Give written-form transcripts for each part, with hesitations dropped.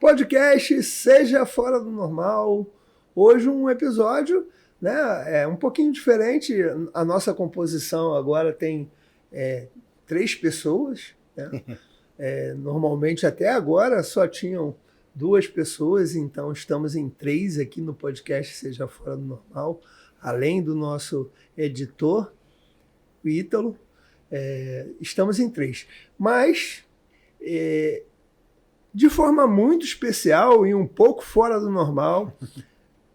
Podcast Seja Fora do Normal. Hoje um episódio, né, um pouquinho diferente. A nossa composição agora tem 3 pessoas. Né? Normalmente até agora só tinham 2 pessoas, então estamos em 3 aqui no podcast Seja Fora do Normal, além do nosso editor, o Ítalo. Estamos em 3. Mas de forma muito especial e um pouco fora do normal,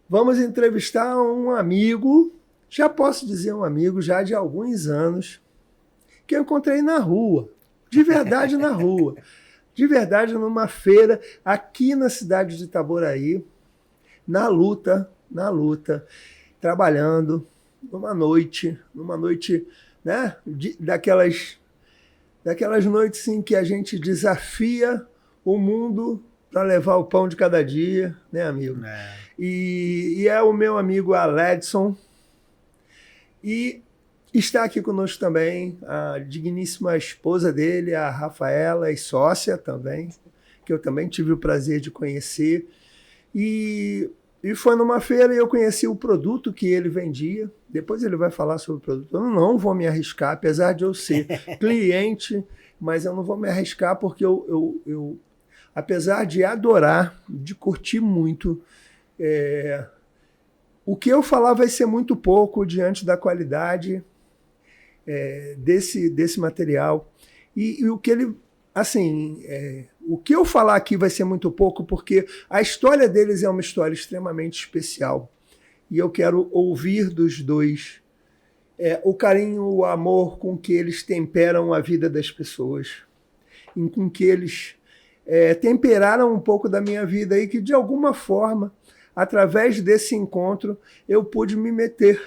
vamos entrevistar um amigo, já posso dizer um amigo, já de alguns anos, que eu encontrei na rua, de verdade na rua, de verdade numa feira aqui na cidade de Itaboraí, na luta, trabalhando, numa noite, né, daquelas noites em que a gente desafia o mundo para levar o pão de cada dia, né, amigo? E é o meu amigo Aledson. E está aqui conosco também a digníssima esposa dele, a Rafaela, e sócia também, que eu também tive o prazer de conhecer. E foi numa feira e eu conheci o produto que ele vendia. Depois ele vai falar sobre o produto. Eu não vou me arriscar, apesar de eu ser cliente, mas eu não vou me arriscar porque eu apesar de adorar, de curtir muito, o que eu falar vai ser muito pouco diante da qualidade desse material. E o que ele, assim, o que eu falar aqui vai ser muito pouco, porque a história deles é uma história extremamente especial. E eu quero ouvir dos dois o carinho, o amor com que eles temperam a vida das pessoas, com que eles temperaram um pouco da minha vida e que, de alguma forma, através desse encontro, eu pude me meter,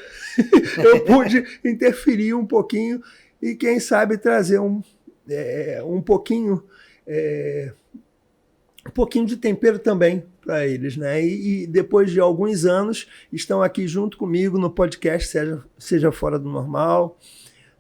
eu pude interferir um pouquinho e, quem sabe, trazer um pouquinho de tempero também para eles, né? E depois de alguns anos, estão aqui junto comigo no podcast Seja Fora do Normal,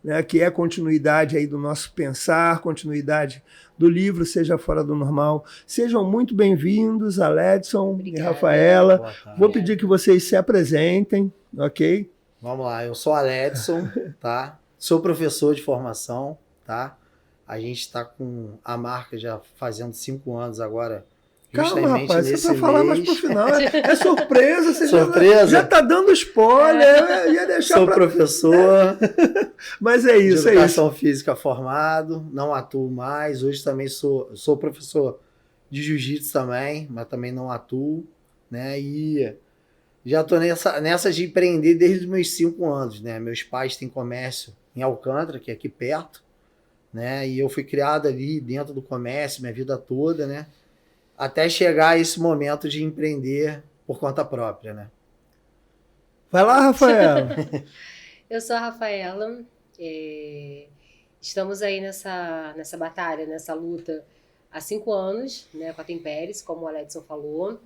né, que é a continuidade aí do nosso pensar, continuidade do livro Seja Fora do Normal. Sejam muito bem-vindos, Aledson e Rafaela. Vou pedir que vocês se apresentem, ok? Vamos lá, eu sou Aledson, tá? Sou professor de formação, tá? A gente está com a marca já fazendo 5 anos agora. Calma, rapaz, você vai falar mais pro final. É surpresa, você surpresa. Já tá dando spoiler. Ia deixar Sou professor. Mas é isso, de educação física formado, não atuo mais. Hoje também sou professor de jiu-jitsu também, mas também não atuo, né? E já estou nessa de empreender desde os meus 5 anos, né? Meus pais têm comércio em Alcântara, que é aqui perto, né? E eu fui criado ali dentro do comércio minha vida toda, né? Até chegar a esse momento de empreender por conta própria, né? Vai lá, Rafaela. Eu sou a Rafaela. Estamos aí nessa batalha, nessa luta há 5 anos, né, com a Temperes, como o Aledson falou.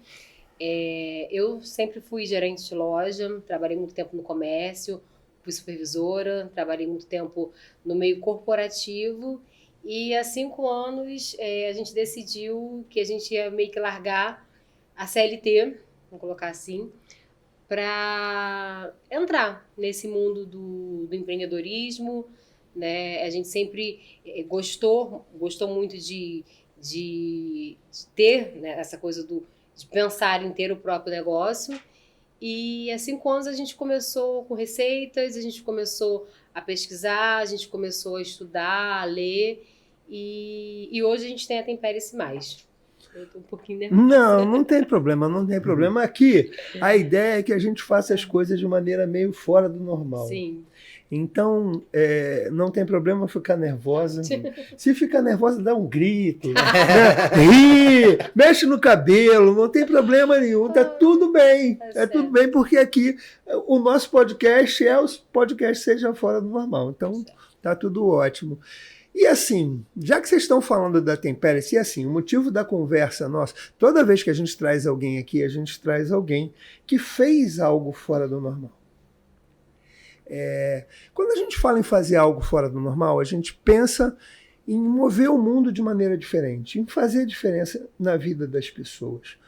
Eu sempre fui gerente de loja, trabalhei muito tempo no comércio, fui supervisora, trabalhei muito tempo no meio corporativo. E há 5 anos a gente decidiu que a gente ia meio que largar a CLT, vamos colocar assim, para entrar nesse mundo do empreendedorismo, né? A gente sempre gostou muito de ter, né, essa coisa de pensar em ter o próprio negócio. E há 5 anos a gente começou com receitas, a gente começou a pesquisar, a gente começou a estudar, a ler, e hoje a gente tem a Temperes Mais. Eu tô um pouquinho nervosa. Não tem problema. Aqui, a ideia é que a gente faça as coisas de maneira meio fora do normal. Sim. Então, não tem problema ficar nervosa. Se ficar nervosa, dá um grito, né? Ri, mexe no cabelo, não tem problema nenhum, tá tudo bem. Tudo bem, porque aqui o nosso podcast é o podcast Seja Fora do Normal. Então, tá tudo ótimo. E assim, já que vocês estão falando da Temperes, e assim, o motivo da conversa nossa, toda vez que a gente traz alguém aqui, a gente traz alguém que fez algo fora do normal. Quando a gente fala em fazer algo fora do normal, a gente pensa em mover o mundo de maneira diferente, em fazer diferença na vida das pessoas.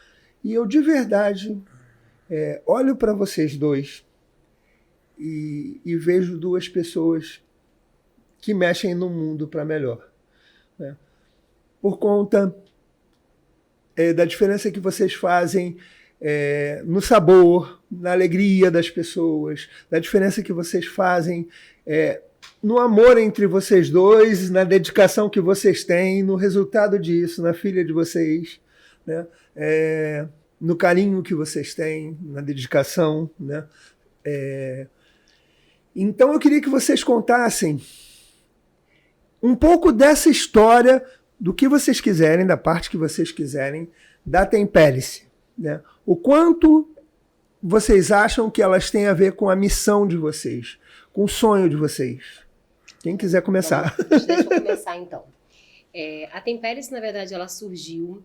E eu, de verdade, olho para vocês dois e vejo duas pessoas que mexem no mundo para melhor, né? Por conta da diferença que vocês fazem no sabor, na alegria das pessoas, da diferença que vocês fazem no amor entre vocês dois, na dedicação que vocês têm, no resultado disso, na filha de vocês, né? No carinho que vocês têm, na dedicação, né? Então eu queria que vocês contassem um pouco dessa história, do que vocês quiserem, da parte que vocês quiserem, da Tempere-se, né? O quanto vocês acham que elas têm a ver com a missão de vocês, com o sonho de vocês. Quem quiser começar. Deixa eu começar, então. A Tempere-se, na verdade, ela surgiu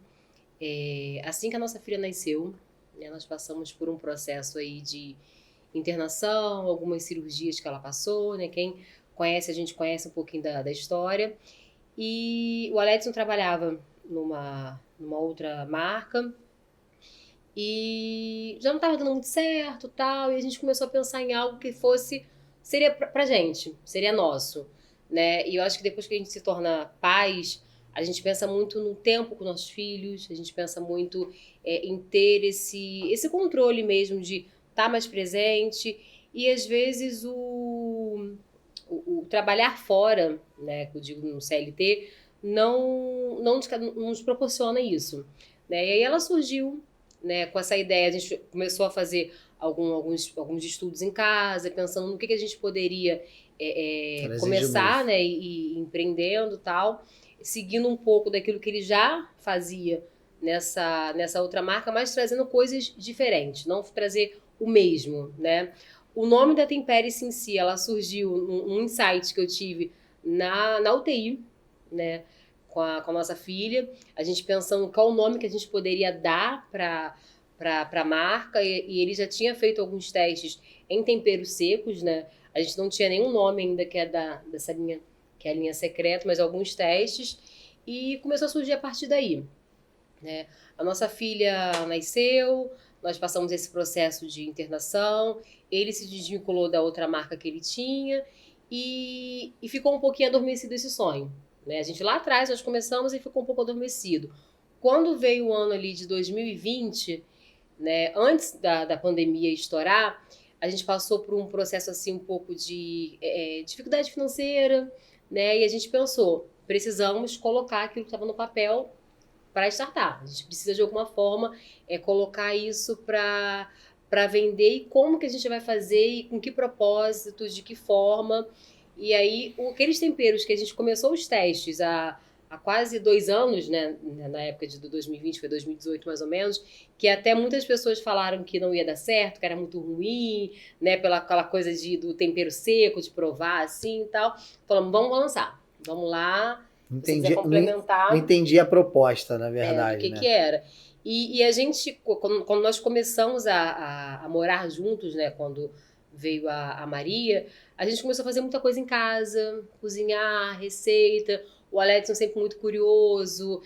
assim que a nossa filha nasceu, né? Nós passamos por um processo aí de internação, algumas cirurgias que ela passou, né? Quem conhece, a gente conhece um pouquinho da história. E o Aledson trabalhava numa outra marca e já não estava dando muito certo, tal, e a gente começou a pensar em algo que seria pra gente, seria nosso, né? E eu acho que depois que a gente se torna pais, a gente pensa muito no tempo com nossos filhos, a gente pensa muito em ter esse controle mesmo de estar mais presente, e às vezes o trabalhar fora, né, que eu digo no CLT, não nos proporciona isso, né? E aí ela surgiu, né, com essa ideia. A gente começou a fazer alguns estudos em casa, pensando no que a gente poderia começar, né, e empreendendo e tal, seguindo um pouco daquilo que ele já fazia nessa outra marca, mas trazendo coisas diferentes, não trazer o mesmo, né? O nome da Tempere-se em si, ela surgiu num insight que eu tive na UTI, né, com a nossa filha, a gente pensando qual o nome que a gente poderia dar para a marca, e ele já tinha feito alguns testes em temperos secos, né? A gente não tinha nenhum nome ainda que é dessa linha, que é a linha secreta, mas alguns testes, e começou a surgir a partir daí, né? A nossa filha nasceu, nós passamos esse processo de internação, ele se desvinculou da outra marca que ele tinha e ficou um pouquinho adormecido esse sonho, né? A gente lá atrás, nós começamos e ficou um pouco adormecido. Quando veio o ano ali de 2020, né, antes da pandemia estourar, a gente passou por um processo assim um pouco de dificuldade financeira, né? E a gente pensou, precisamos colocar aquilo que estava no papel para startar. A gente precisa de alguma forma colocar isso para vender, e como que a gente vai fazer e com que propósitos, de que forma. E aí, aqueles temperos que a gente começou os testes há quase 2 anos, né, na época de 2020, foi 2018 mais ou menos, que até muitas pessoas falaram que não ia dar certo, que era muito ruim, né, pela aquela coisa do tempero seco, de provar assim e tal. Falamos, vamos lançar, vamos lá. Entendi, complementar. não entendi a proposta, na verdade. Do que era. E a gente, quando nós começamos a morar juntos, né, quando veio a Maria, a gente começou a fazer muita coisa em casa, cozinhar, receita. O Aledson sempre muito curioso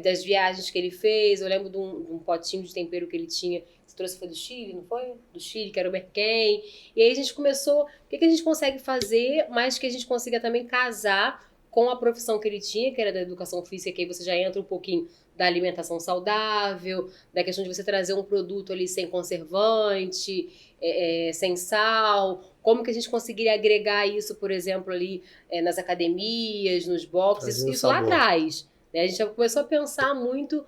das viagens que ele fez. Eu lembro de um potinho de tempero que ele tinha, que você trouxe, foi do Chile, não foi? Do Chile, que era o Merquém. E aí a gente começou, o que a gente consegue fazer, mas que a gente consiga também casar com a profissão que ele tinha, que era da educação física, que aí você já entra um pouquinho da alimentação saudável, da questão de você trazer um produto ali sem conservante, sem sal, como que a gente conseguiria agregar isso, por exemplo, ali nas academias, nos boxes, isso lá atrás, né? A gente já começou a pensar muito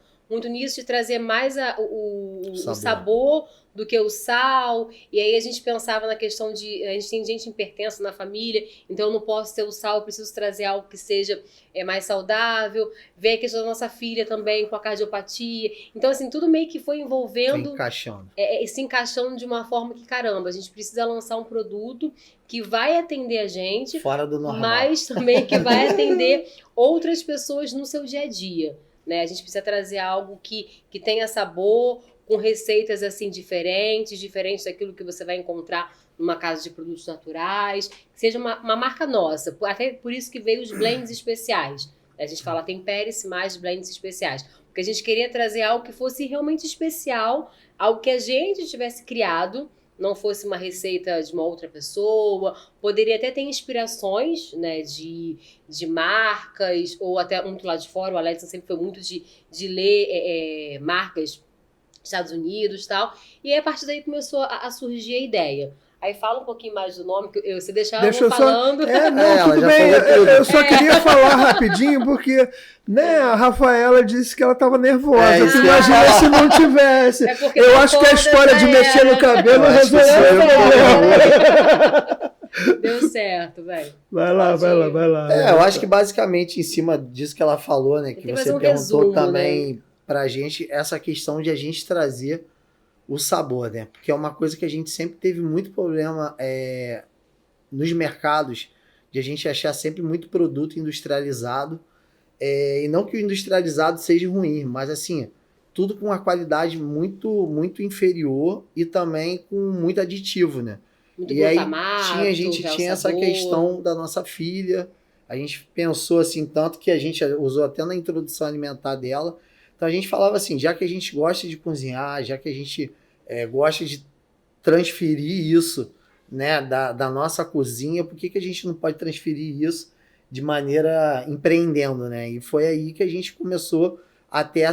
nisso, de trazer mais o sabor do que o sal. E aí a gente pensava na questão de... A gente tem gente hipertensa na família, então eu não posso ter o sal, eu preciso trazer algo que seja mais saudável. Ver a questão da nossa filha também com a cardiopatia. Então, assim, tudo meio que foi envolvendo... Se encaixando de uma forma que, caramba, a gente precisa lançar um produto que vai atender a gente... Fora do normal. Mas também que vai atender outras pessoas no seu dia a dia. né? A gente precisa trazer algo que tenha sabor, com receitas assim diferentes daquilo que você vai encontrar numa casa de produtos naturais, que seja uma marca nossa. Até por isso que veio os blends especiais. A gente fala tempere-se mais blends especiais. Porque a gente queria trazer algo que fosse realmente especial, algo que a gente tivesse criado, não fosse uma receita de uma outra pessoa. Poderia até ter inspirações, né, de marcas, ou até muito lá de fora. O Aledson sempre foi muito de ler marcas Estados Unidos e tal. E aí, a partir daí começou a surgir a ideia. Aí fala um pouquinho mais do nome, que você deixava falando. Tudo bem. Eu só queria falar rapidinho, porque a Rafaela disse que ela estava nervosa. Imagina se não tivesse. Eu acho que a história de mexer no cabelo resolveu o problema. Deu certo, velho. Vai lá. Eu acho que basicamente em cima disso que ela falou, né? Que você perguntou também, né, pra gente, essa questão de a gente trazer o sabor, né? Porque é uma coisa que a gente sempre teve muito problema nos mercados, de a gente achar sempre muito produto industrializado, e não que o industrializado seja ruim, mas assim, tudo com uma qualidade muito, muito inferior e também com muito aditivo, né? Muito e aí a gente tinha essa questão da nossa filha, a gente pensou assim, tanto que a gente usou até na introdução alimentar dela. Então a gente falava assim, já que a gente gosta de cozinhar, já que a gente gosta de transferir isso, né, da nossa cozinha, por que a gente não pode transferir isso de maneira empreendendo, né? E foi aí que a gente começou a ter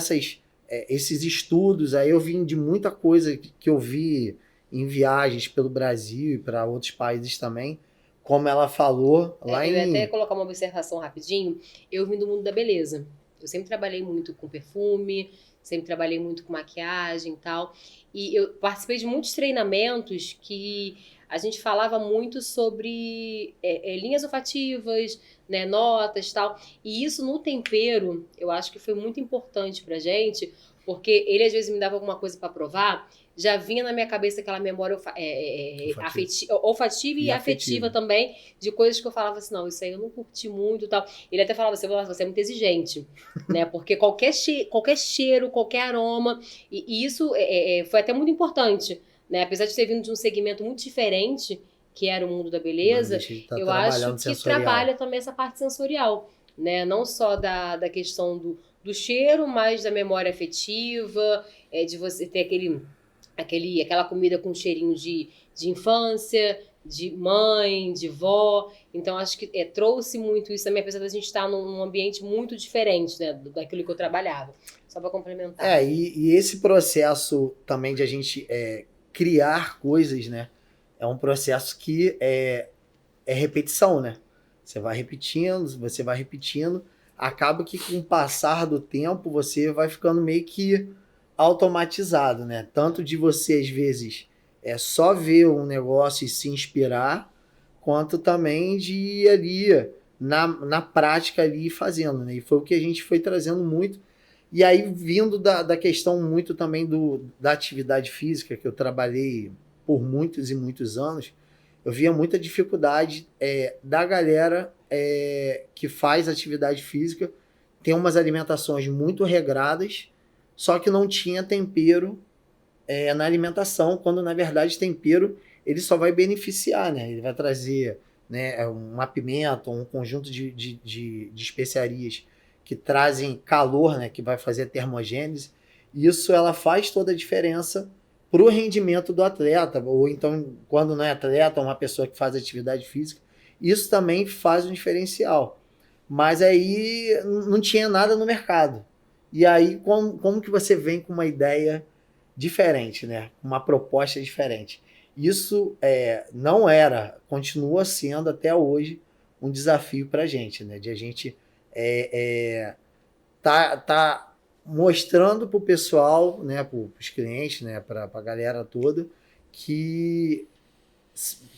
esses estudos. Aí eu vim de muita coisa que eu vi em viagens pelo Brasil e para outros países também, como ela falou lá eu ia até colocar uma observação rapidinho. Eu vim do mundo da beleza. Eu sempre trabalhei muito com perfume, sempre trabalhei muito com maquiagem e tal. E eu participei de muitos treinamentos que a gente falava muito sobre linhas olfativas, né, notas e tal. E isso no tempero, eu acho que foi muito importante pra gente, porque ele às vezes me dava alguma coisa para provar, já vinha na minha cabeça aquela memória olfativa e afetiva também, de coisas que eu falava assim, não, isso aí eu não curti muito e tal. Ele até falava assim, você é muito exigente, né? Porque qualquer cheiro, qualquer aroma, e isso foi até muito importante, né? Apesar de ter vindo de um segmento muito diferente, que era o mundo da beleza, eu acho que trabalha também essa parte sensorial, né? Não só da questão do cheiro, mas da memória afetiva, de você ter aquela comida com cheirinho de infância, de mãe, de vó. Então, acho que trouxe muito isso também, apesar da gente estar num ambiente muito diferente, né, daquilo que eu trabalhava. Só para complementar. E esse processo também de a gente criar coisas, né, é um processo que é repetição, né? Você vai repetindo, acaba que com o passar do tempo você vai ficando meio que automatizado, né? Tanto de você, às vezes, só ver um negócio e se inspirar, quanto também de ir ali na prática ali fazendo, né? E foi o que a gente foi trazendo muito. E aí, vindo da questão muito também da atividade física, que eu trabalhei por muitos e muitos anos, eu via muita dificuldade da galera que faz atividade física ter umas alimentações muito regradas, só que não tinha tempero na alimentação, quando na verdade tempero ele só vai beneficiar, né? Ele vai trazer, né, uma pimenta, um conjunto de especiarias que trazem calor, né, que vai fazer a termogênese. Isso ela faz toda a diferença para o rendimento do atleta, ou então quando não é atleta, uma pessoa que faz atividade física, isso também faz um diferencial. Mas aí não tinha nada no mercado. E aí, como que você vem com uma ideia diferente, né? Uma proposta diferente? Isso não era, continua sendo até hoje um desafio para a gente, né? De a gente tá mostrando para o pessoal, né? Para os clientes, né? Para a galera toda, que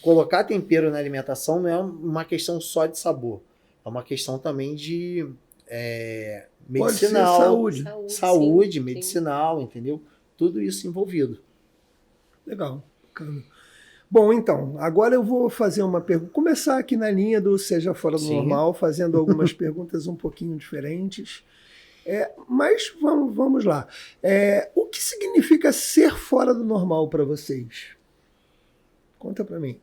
colocar tempero na alimentação não é uma questão só de sabor, é uma questão também de medicinal, saúde, medicinal, entendeu? Tudo isso envolvido. Legal. Bom, então, agora eu vou fazer uma pergunta. Começar aqui na linha do Seja Fora do Normal, fazendo algumas perguntas um pouquinho diferentes. Mas vamos lá. O que significa ser fora do normal para vocês? Conta para mim.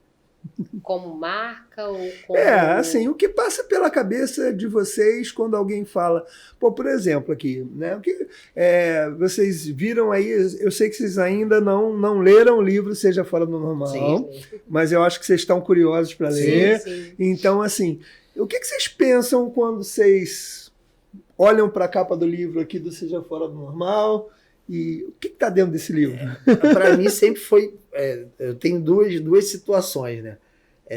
Como marca ou como... Assim, o que passa pela cabeça de vocês quando alguém fala... Pô, por exemplo, aqui, né? Vocês viram aí, eu sei que vocês ainda não leram o livro Seja Fora do Normal, Sim. mas eu acho que vocês estão curiosos para ler. Sim. Então, assim, o que vocês pensam quando vocês olham para a capa do livro aqui do Seja Fora do Normal? E o que está dentro desse livro? Para mim sempre foi... eu tenho duas situações, né?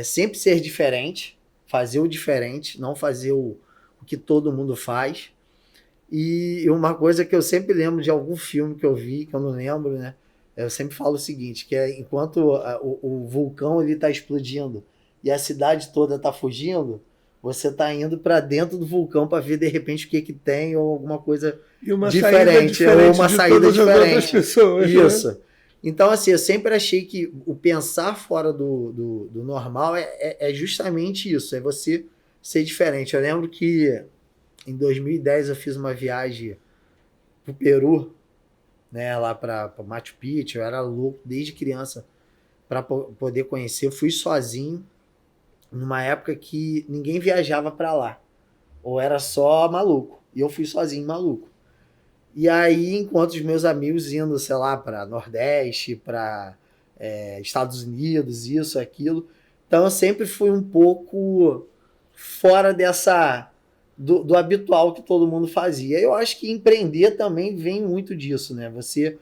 Sempre ser diferente, fazer o diferente, não fazer o que todo mundo faz. E uma coisa que eu sempre lembro de algum filme que eu vi, que eu não lembro, né? Eu sempre falo o seguinte, que enquanto o vulcão está explodindo e a cidade toda está fugindo, você está indo para dentro do vulcão para ver de repente o que tem ou alguma coisa diferente, ou uma saída diferente. Pessoas, isso. Né? Então, assim, eu sempre achei que o pensar fora do normal é justamente isso, é você ser diferente. Eu lembro que em 2010 eu fiz uma viagem pro Peru, né, lá para Machu Picchu. Eu era louco desde criança para poder conhecer. Eu fui sozinho numa época que ninguém viajava para lá, ou era só maluco, e eu fui sozinho maluco. E aí, enquanto os meus amigos indo, sei lá, para Nordeste, para Estados Unidos, isso, aquilo. Então, eu sempre fui um pouco fora do habitual que todo mundo fazia. Eu acho que empreender também vem muito disso, né? Você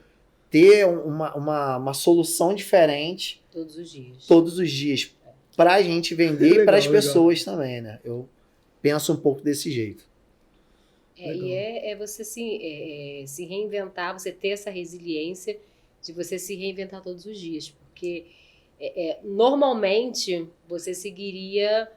ter uma solução diferente todos os dias para a gente vender e para as pessoas também, né? Eu penso um pouco desse jeito. E você se reinventar, você ter essa resiliência de você se reinventar todos os dias, porque normalmente você seguiria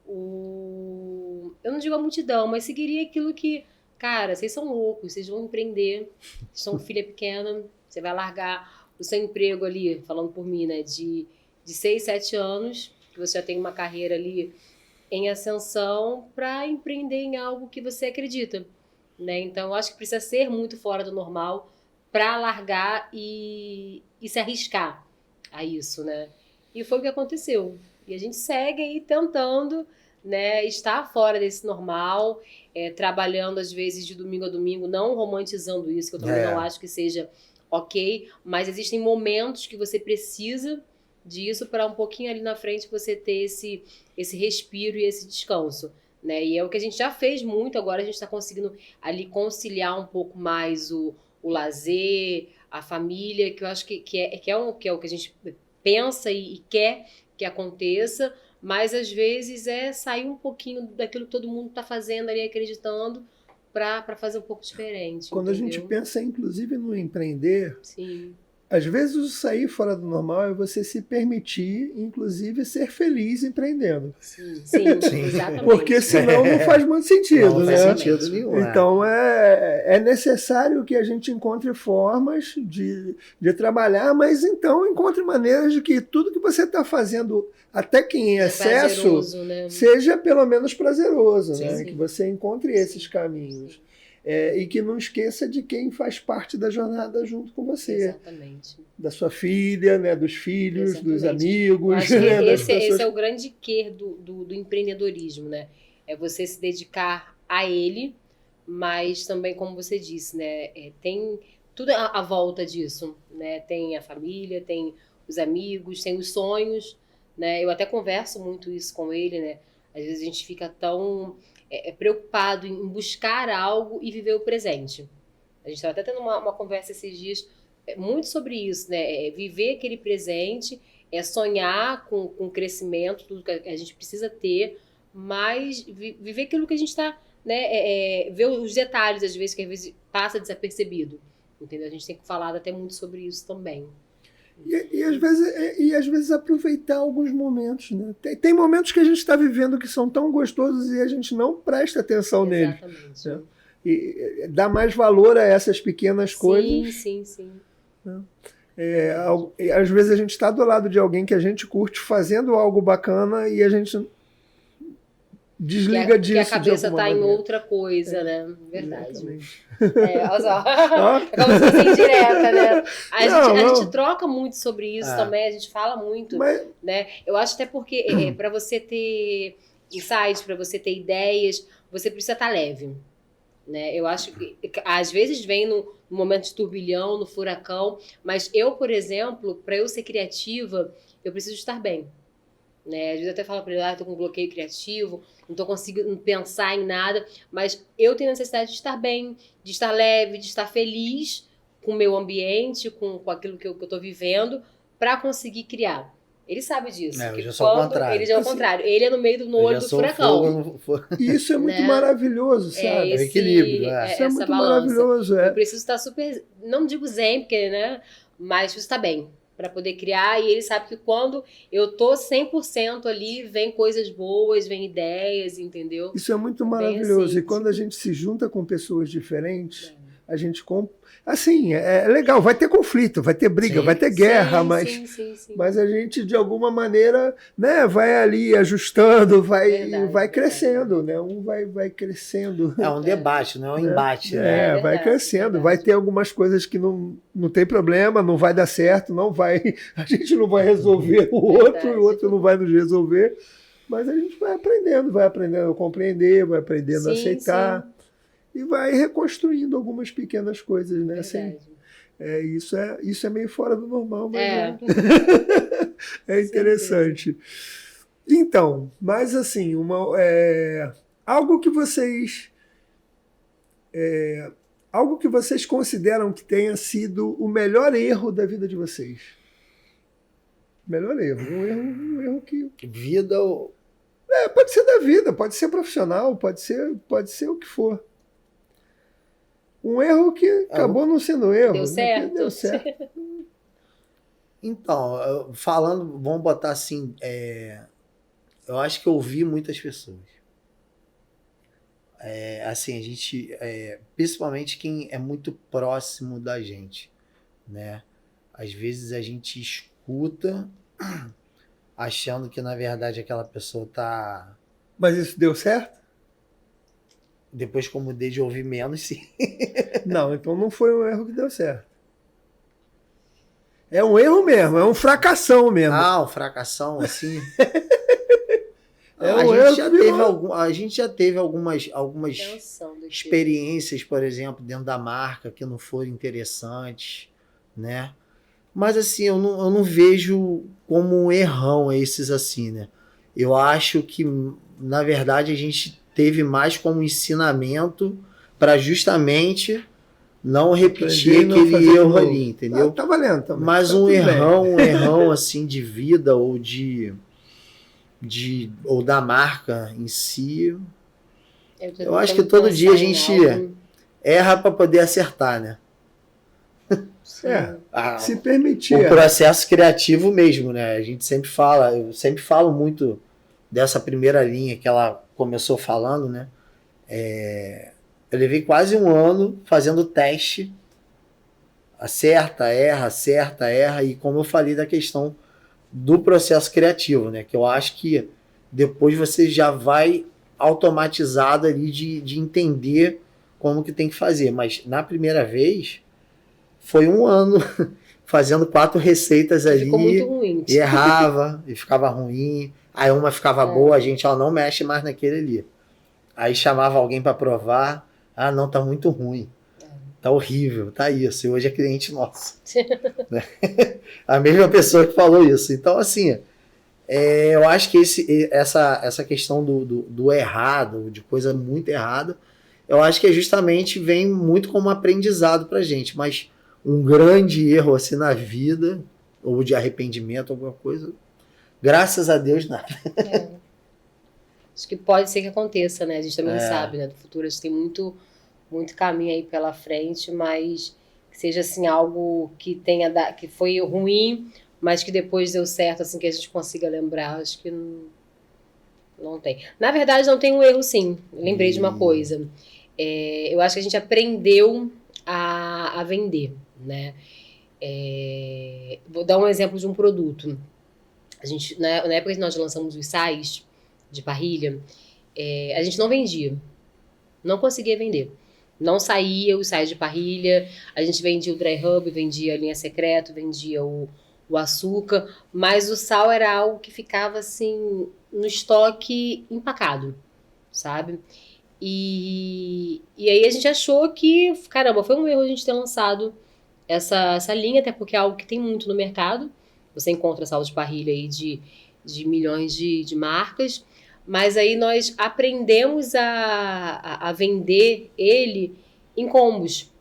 eu não digo a multidão, mas seguiria aquilo que, cara, vocês são loucos, vocês vão empreender, vocês são filha pequena, você vai largar o seu emprego ali, falando por mim, né, de 6, 7 anos, que você já tem uma carreira ali em ascensão, para empreender em algo que você acredita, né? Então, eu acho que precisa ser muito fora do normal para largar e se arriscar a isso, né? E foi o que aconteceu. E a gente segue aí tentando, né, estar fora desse normal, trabalhando às vezes de domingo a domingo, não romantizando isso, que eu também não acho que seja ok, mas existem momentos que você precisa disso para um pouquinho ali na frente você ter esse respiro e esse descanso, né? E é o que a gente já fez muito, agora a gente está conseguindo ali conciliar um pouco mais o lazer, a família, que eu acho que é o que a gente pensa e quer que aconteça, mas às vezes sair um pouquinho daquilo que todo mundo está fazendo ali, acreditando, para fazer um pouco diferente. Quando entendeu? A gente pensa, inclusive, no empreender, sim, às vezes o sair fora do normal é você se permitir, inclusive, ser feliz empreendendo. Sim, exatamente. Porque senão não faz muito sentido, não né? faz sentido nenhum. Então é necessário que a gente encontre formas de trabalhar, mas então encontre maneiras de que tudo que você está fazendo, até que em excesso, né? Seja pelo menos prazeroso, né? Sim. Que você encontre esses caminhos. E que não esqueça de quem faz parte da jornada junto com você. Exatamente. Da sua filha, né, dos filhos, exatamente, dos amigos. Acho que esse é o grande quê do empreendedorismo, né? É você se dedicar a ele, mas também, como você disse, né, tem tudo à volta disso, né? Tem a família, tem os amigos, tem os sonhos, né? Eu até converso muito isso com ele, né? Às vezes a gente fica tão preocupado em buscar algo e viver o presente. A gente estava até tendo uma conversa esses dias muito sobre isso, né? Viver aquele presente, sonhar com crescimento, tudo que a gente precisa ter, mas viver aquilo que a gente está, né? Ver os detalhes, às vezes, que às vezes passa desapercebido. Entendeu? A gente tem falado até muito sobre isso também. E às vezes aproveitar alguns momentos, né? Tem momentos que a gente está vivendo que são tão gostosos e a gente não presta atenção neles. Exatamente. Né? E dá mais valor a essas pequenas coisas. Sim. Né? Às vezes a gente está do lado de alguém que a gente curte fazendo algo bacana e a gente desliga disso. Que a cabeça de alguma tá em maneira. outra coisa, né? Verdade. Exatamente. Olha só. É como se fosse indireta, né? A Não. gente troca muito sobre isso também, a gente fala muito, Mas, né? Eu acho até porque para você ter insights, para você ter ideias, você precisa estar leve, né? Eu acho que às vezes vem no momento de turbilhão, no furacão, mas eu, por exemplo, para eu ser criativa, eu preciso estar bem. Né? Às vezes eu até falo para ele, tô com um bloqueio criativo, não tô conseguindo pensar em nada, mas eu tenho necessidade de estar bem, de estar leve, de estar feliz com o meu ambiente, com aquilo que eu tô vivendo, para conseguir criar. Ele sabe disso. Eu que já sou ao contrário. Ele já é o contrário. Ele é no olho do furacão. e isso é muito Né? maravilhoso, sabe? É o equilíbrio. Isso é muito balança. maravilhoso. Eu preciso estar super, não digo zen, porque, né? Mas preciso estar bem para poder criar, e ele sabe que quando eu tô 100% ali, vem coisas boas, vem ideias, entendeu? Isso é muito maravilhoso. Assim, e quando a gente se junta com pessoas diferentes, a gente... Assim, é legal. Vai ter conflito, vai ter briga, vai ter guerra, mas a gente, de alguma maneira, né, vai ali ajustando, vai crescendo, né? Um vai crescendo. É um debate, não é um embate. Né? Vai crescendo. Vai ter algumas coisas que não tem problema, não vai dar certo, a gente não vai resolver o outro não vai nos resolver, mas a gente vai aprendendo a compreender, vai aprendendo a aceitar. E vai reconstruindo algumas pequenas coisas, né? Assim, isso é meio fora do normal, mas é interessante. Então, mas assim, algo que vocês consideram que tenha sido o melhor erro da vida de vocês? Melhor erro. Um erro que... Vida ou... pode ser da vida, pode ser profissional, pode ser o que for. Um erro que acabou não sendo erro. Deu certo. Né? Deu certo. Então, falando, vamos botar assim, eu acho que eu ouvi muitas pessoas. Assim, a gente, principalmente quem é muito próximo da gente, né? Às vezes a gente escuta achando que, na verdade, aquela pessoa tá... Mas isso deu certo? Depois que eu mudei de ouvir menos, sim. Não, então não foi um erro que deu certo. É um erro mesmo, é um fracassão mesmo. Ah, um fracassão, assim. A gente já teve algumas experiências, por exemplo, dentro da marca que não foram interessantes, né? Mas assim, eu não vejo como um errão esses assim, né? Eu acho que, na verdade, a gente teve mais como ensinamento para justamente não repetir aquele erro ali, entendeu? Tá valendo também. Mas um errão assim de vida ou ou da marca em si, eu acho que todo dia a gente erra para poder acertar, né? Se permitir. O processo criativo mesmo, né? A gente sempre fala, eu sempre falo muito dessa primeira linha que ela começou falando, né? Eu levei quase um ano fazendo teste, acerta, erra, e como eu falei da questão do processo criativo, né? Que eu acho que depois você já vai automatizado ali de entender como que tem que fazer, mas na primeira vez foi um ano fazendo 4 receitas ali. Ficou muito ruim. E errava, e ficava ruim. Aí uma ficava boa, a gente não mexe mais naquele ali. Aí chamava alguém para provar. Ah, não, tá muito ruim. Tá horrível, tá isso. E hoje é cliente nosso. A mesma pessoa que falou isso. Então, assim, eu acho que essa questão do errado, de coisa muito errada, eu acho que justamente vem muito como aprendizado pra gente. Mas um grande erro assim na vida, ou de arrependimento, alguma coisa, graças a Deus, nada. Acho que pode ser que aconteça, né? A gente também não sabe, né? Do futuro, a gente tem muito caminho aí pela frente, mas que seja assim algo que que foi ruim, mas que depois deu certo, assim, que a gente consiga lembrar. Acho que não tem. Na verdade, não tem um erro, sim. Eu lembrei de uma coisa. Eu acho que a gente aprendeu a vender, né? Vou dar um exemplo de um produto. A gente, na época que nós lançamos os sais de parrilha, a gente não vendia. Não conseguia vender. Não saía os sais de parrilha, a gente vendia o dry rub, vendia a linha secreto, vendia o açúcar, mas o sal era algo que ficava assim no estoque empacado, sabe? E aí a gente achou que, caramba, foi um erro a gente ter lançado essa linha, até porque é algo que tem muito no mercado. Você encontra sal de parrilha aí de milhões de marcas, mas aí nós aprendemos a vender ele em combos,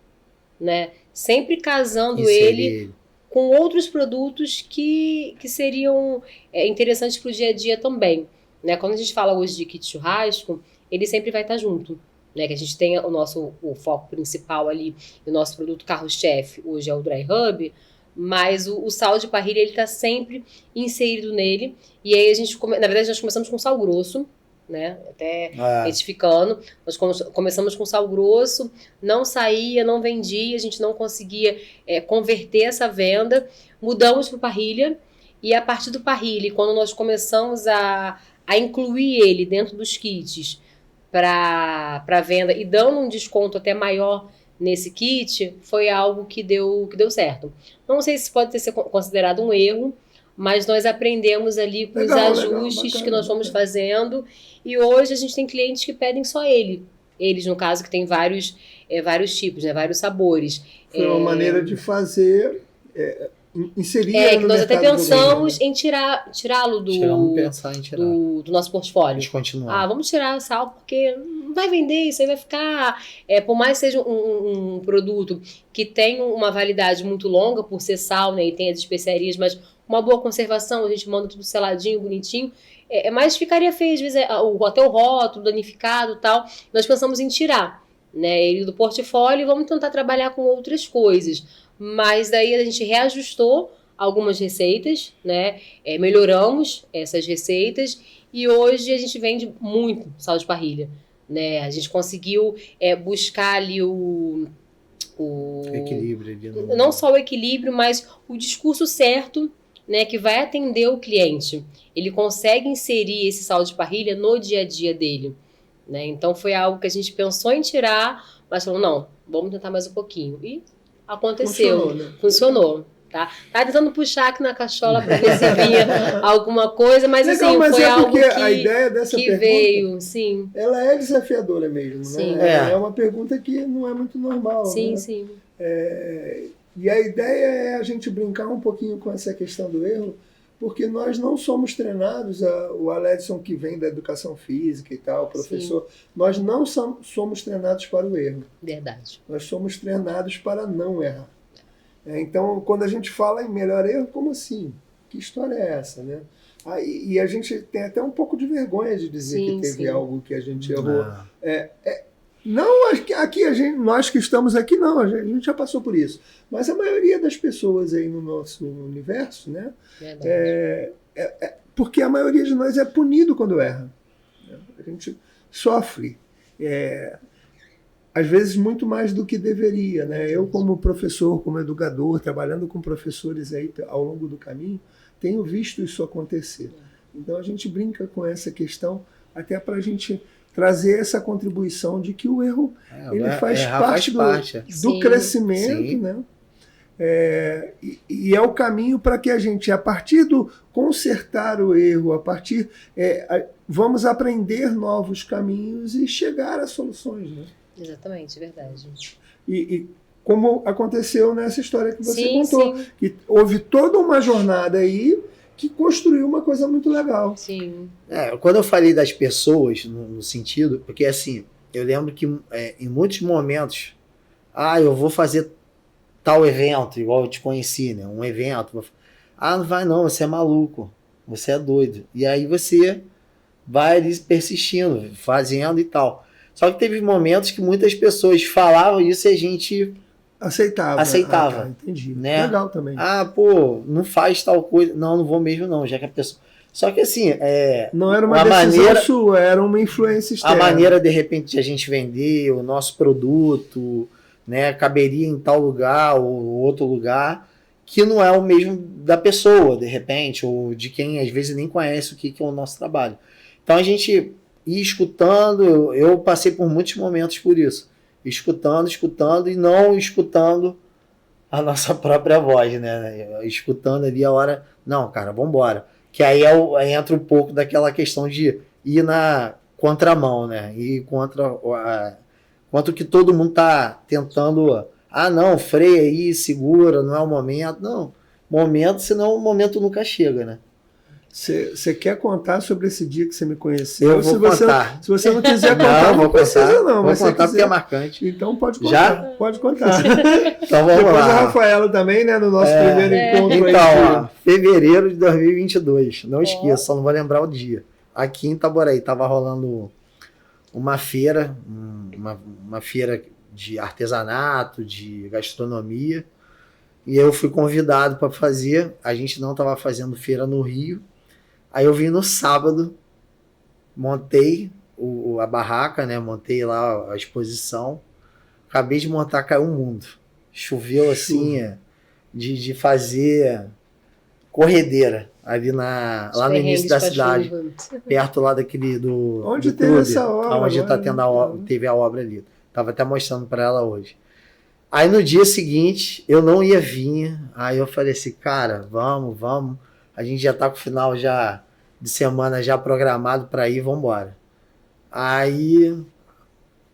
né? Sempre casando ele com outros produtos que seriam interessantes para o dia a dia também, né? Quando a gente fala hoje de kit churrasco, ele sempre vai estar junto, né? Que a gente tem o foco principal ali, o nosso produto carro-chefe hoje é o dry rub, mas o sal de parrilha ele está sempre inserido nele. E aí na verdade nós começamos com sal grosso, né? Até retificando, nós começamos com sal grosso, não saía, não vendia, a gente não conseguia converter essa venda, mudamos para parrilha, e a partir do parrilha, quando nós começamos a incluir ele dentro dos kits para venda e dando um desconto até maior nesse kit, foi algo que deu certo. Não sei se pode ser considerado um erro, mas nós aprendemos ali com os ajustes que nós fomos fazendo, e hoje a gente tem clientes que pedem só ele. Eles, no caso, que tem vários tipos, né, vários sabores. Foi uma maneira de fazer, inserir no que nós até pensamos em tirá-lo do nosso portfólio. Descontinuar. Vamos tirar o sal, porque não vai vender, isso aí vai ficar... por mais que seja um produto que tem uma validade muito longa, por ser sal, né, e tem as especiarias, mas uma boa conservação, a gente manda tudo seladinho, bonitinho, mas ficaria feio, às vezes, até o rótulo, danificado e tal. Nós pensamos em tirar, né, ele do portfólio e vamos tentar trabalhar com outras coisas. Mas daí a gente reajustou algumas receitas, né, melhoramos essas receitas e hoje a gente vende muito sal de parrilha, né, a gente conseguiu buscar ali o equilíbrio. Não só o equilíbrio, mas o discurso certo, né, que vai atender o cliente. Ele consegue inserir esse sal de parrilha no dia a dia dele, né? Então foi algo que a gente pensou em tirar, mas falou, não, vamos tentar mais um pouquinho. E aconteceu. Funcionou. Tá tentando puxar aqui na cachola para ver se vinha alguma coisa, mas legal, assim, mas foi algo que a ideia dessa pergunta, veio, sim. Ela é desafiadora mesmo, sim, né? É uma pergunta que não é muito normal. Sim, né? sim. E a ideia é a gente brincar um pouquinho com essa questão do erro, porque nós não somos treinados, o Aledson que vem da educação física e tal, o professor, nós não somos treinados para o erro. Verdade. Nós somos treinados para não errar. Então, quando a gente fala em melhor erro, como assim? Que história é essa, né? E a gente tem até um pouco de vergonha de dizer que teve algo que a gente errou. Não, aqui nós que estamos aqui, não, a gente já passou por isso. Mas a maioria das pessoas aí no nosso universo, né? Porque a maioria de nós é punido quando erra. A gente sofre. Às vezes muito mais do que deveria, né? Eu, como professor, como educador, trabalhando com professores aí ao longo do caminho, tenho visto isso acontecer. Então a gente brinca com essa questão até para a gente trazer essa contribuição de que o erro ele faz parte do crescimento, né? E é o caminho para que a gente, a partir do consertar o erro, vamos aprender novos caminhos e chegar a soluções, né? Exatamente, verdade. E como aconteceu nessa história que você contou, que houve toda uma jornada aí que construiu uma coisa muito legal. Sim. Quando eu falei das pessoas, no sentido, porque assim, eu lembro que em muitos momentos, eu vou fazer tal evento, igual eu te conheci, né? Um evento. Não vai não, você é maluco, você é doido. E aí você vai ali persistindo, fazendo e tal. Só que teve momentos que muitas pessoas falavam isso e a gente aceitava. Entendi. Né? Legal também. Não faz tal coisa. Não vou mesmo não, já que a pessoa... Só que assim... não era uma decisão sua, era uma influência externa. A maneira, de repente, de a gente vender o nosso produto, né, caberia em tal lugar ou outro lugar, que não é o mesmo da pessoa, de repente, ou de quem às vezes nem conhece o que é o nosso trabalho. Então a gente... ir escutando, eu passei por muitos momentos por isso. Escutando e não escutando a nossa própria voz, né? Escutando ali a hora, não, cara, vambora. Que aí entra um pouco daquela questão de ir na contramão, né? Ir contra o que todo mundo tá tentando. Ah, não, freia aí, segura, não é o momento. Não, momento, senão o momento nunca chega, né? Você quer contar sobre esse dia que você me conheceu? Eu vou contar. Se você não quiser contar, não precisa não. Vou contar porque é marcante. Então pode contar. Já? Pode contar. Então vamos Depois lá. a Rafaela também, né? No nosso primeiro encontro. Então, ó, fevereiro de 2022. Não esqueça, só não vou lembrar o dia. Aqui em Itaboraí estava rolando uma feira, uma feira de artesanato, de gastronomia. E eu fui convidado para fazer. A gente não estava fazendo feira no Rio. Aí eu vim no sábado, montei a barraca, né? Montei lá a exposição. Acabei de montar, caiu o mundo. Choveu assim, de fazer corredeira ali lá no início da cidade, perto lá daquele do onde do teve clube, essa obra? onde tá tendo teve a obra ali. Tava até mostrando para ela hoje. Aí no dia seguinte, eu não ia vir. Aí eu falei assim, cara, vamos. A gente já tá com o final já de semana já programado para ir, vamos embora. Aí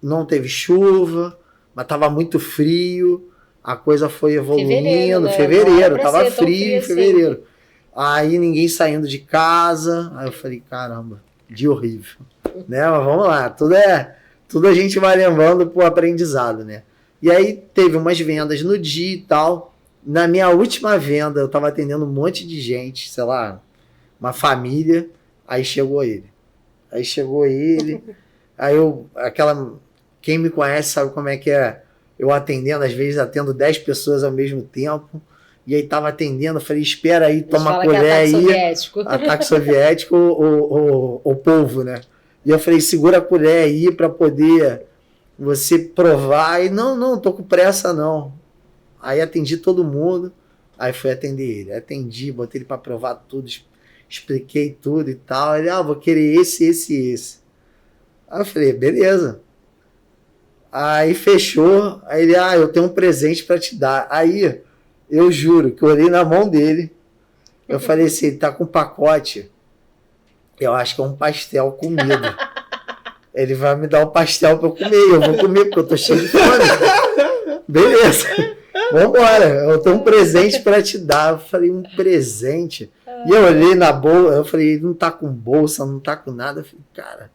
não teve chuva, mas tava muito frio. A coisa foi evoluindo. Fevereiro, tava frio em fevereiro. Aí ninguém saindo de casa. Aí eu falei, caramba, dia horrível. Né? Mas vamos lá, tudo a gente vai lembrando pro aprendizado, né? E aí teve umas vendas no dia e tal. Na minha última venda, eu tava atendendo um monte de gente, sei lá, uma família. Aí chegou ele. Aí quem me conhece sabe como é que é. Eu atendendo, às vezes atendo 10 pessoas ao mesmo tempo. E aí tava atendendo, eu falei, espera aí, toma colher aí. Ataque soviético o povo, né? E eu falei, segura a colher aí pra poder você provar. E não, tô com pressa não. Aí atendi todo mundo, aí fui atender ele. Atendi, botei ele pra provar tudo, expliquei tudo e tal. Ele, vou querer esse. Aí eu falei, beleza. Aí fechou, aí ele, eu tenho um presente pra te dar. Aí, eu juro que eu olhei na mão dele, eu falei assim, ele tá com um pacote, eu acho que é um pastel comido. Ele vai me dar um pastel pra eu comer, eu vou comer porque eu tô cheio de fome. Beleza, vambora, eu tenho um presente pra te dar. Eu falei, um presente? E eu olhei na bolsa, eu falei, ele não tá com bolsa, não tá com nada. Eu falei, cara,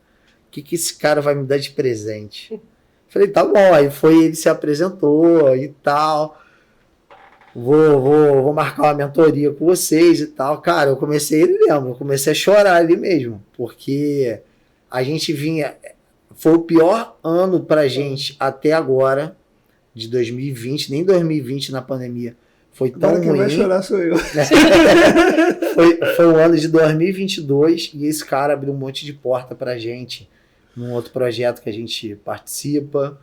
o que esse cara vai me dar de presente? Falei, tá bom. Aí ele se apresentou e tal. Vou marcar uma mentoria com vocês e tal. Cara, eu comecei a chorar ali mesmo. Porque a gente vinha... Foi o pior ano pra gente até agora, de 2020. Nem 2020 na pandemia foi tão ruim. Quem vai chorar sou eu. Foi o ano de 2022 e esse cara abriu um monte de porta pra gente. Num outro projeto que a gente participa,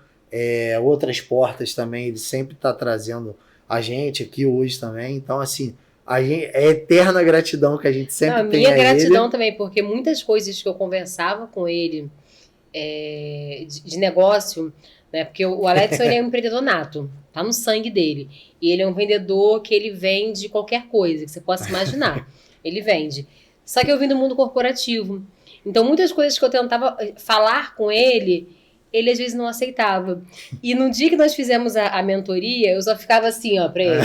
outras portas também, ele sempre está trazendo a gente aqui hoje também, então assim, é eterna gratidão que a gente sempre tem a ele. Minha gratidão também, porque muitas coisas que eu conversava com ele de negócio, né, porque o Aledson ele é um empreendedor nato, tá no sangue dele, e ele é um vendedor que ele vende qualquer coisa que você possa imaginar, ele vende, só que eu vim do mundo corporativo. Então, muitas coisas que eu tentava falar com ele às vezes não aceitava. E no dia que nós fizemos a mentoria, eu só ficava assim, ó, pra ele.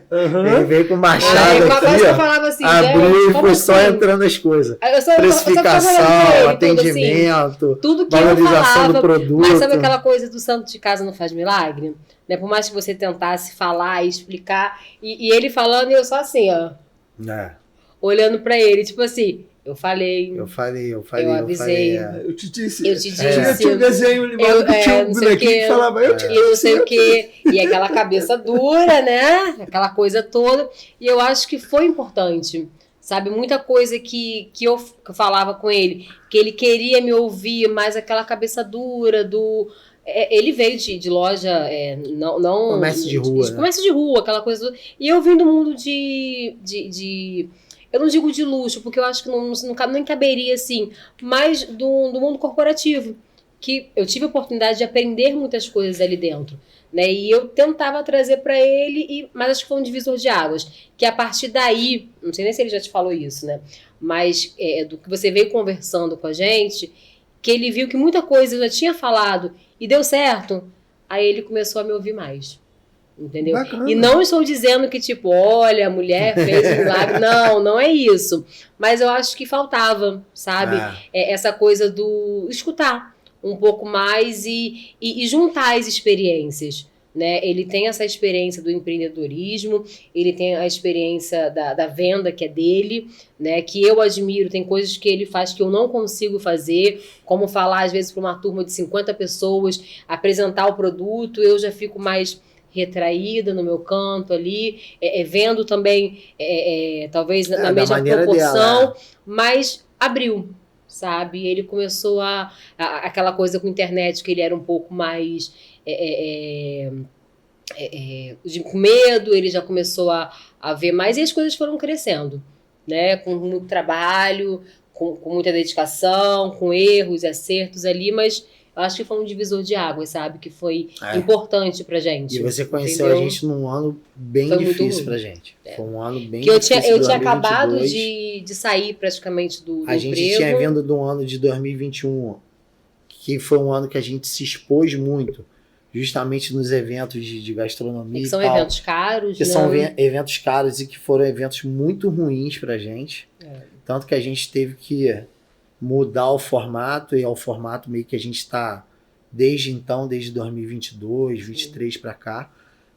Ele veio com o machado aqui, eu falava assim, abriu e foi assim? Só entrando as coisas. Precificação, atendimento, tudo que valorização do produto. Mas sabe aquela coisa do santo de casa não faz milagre? Né? Por mais que você tentasse falar e explicar, e ele falando, e eu só assim, ó. Olhando pra ele, tipo assim... Eu avisei. Eu te disse. Eu te disse. Tinha um desenho animado que tinha um bonequinho que falava, eu te disse. Eu não sei o quê. E aquela cabeça dura, né? Aquela coisa toda. E eu acho que foi importante. Sabe? Muita coisa que eu falava com ele, que ele queria me ouvir, mas aquela cabeça dura do... ele veio de loja, comércio de rua. Comércio de rua, aquela coisa. E eu vim do mundo eu não digo de luxo, porque eu acho que não nem caberia assim, mas do mundo corporativo, que eu tive a oportunidade de aprender muitas coisas ali dentro, né? E eu tentava trazer para ele, mas acho que foi um divisor de águas, que a partir daí, não sei nem se ele já te falou isso, né? Mas do que você veio conversando com a gente, que ele viu que muita coisa eu já tinha falado e deu certo, aí ele começou a me ouvir mais. Entendeu? Bacana. E não estou dizendo que, tipo, olha, a mulher fez um milagre. Não é isso. Mas eu acho que faltava, sabe? Essa coisa do escutar um pouco mais e juntar as experiências, né? Ele tem essa experiência do empreendedorismo, ele tem a experiência da venda, que é dele, né? Que eu admiro, tem coisas que ele faz que eu não consigo fazer, como falar, às vezes, para uma turma de 50 pessoas, apresentar o produto, eu já fico mais retraída no meu canto ali, vendo também, talvez na mesma proporção, dela, mas abriu, sabe? Ele começou aquela coisa com a internet, que ele era um pouco mais com medo, ele já começou a ver mais, e as coisas foram crescendo, né? Com muito trabalho, com muita dedicação, com erros e acertos ali, mas eu acho que foi um divisor de águas, sabe? Que foi importante pra gente. E você conheceu a gente num ano bem difícil pra gente. Foi um ano bem difícil. Eu tinha acabado de sair praticamente do emprego. A gente tinha vindo do ano de 2021, que foi um ano que a gente se expôs muito, justamente nos eventos de gastronomia. Que são eventos caros, que são eventos caros e que foram eventos muito ruins pra gente. Tanto que a gente teve que mudar o formato, e é o formato meio que a gente está desde 2022, 2023 para cá,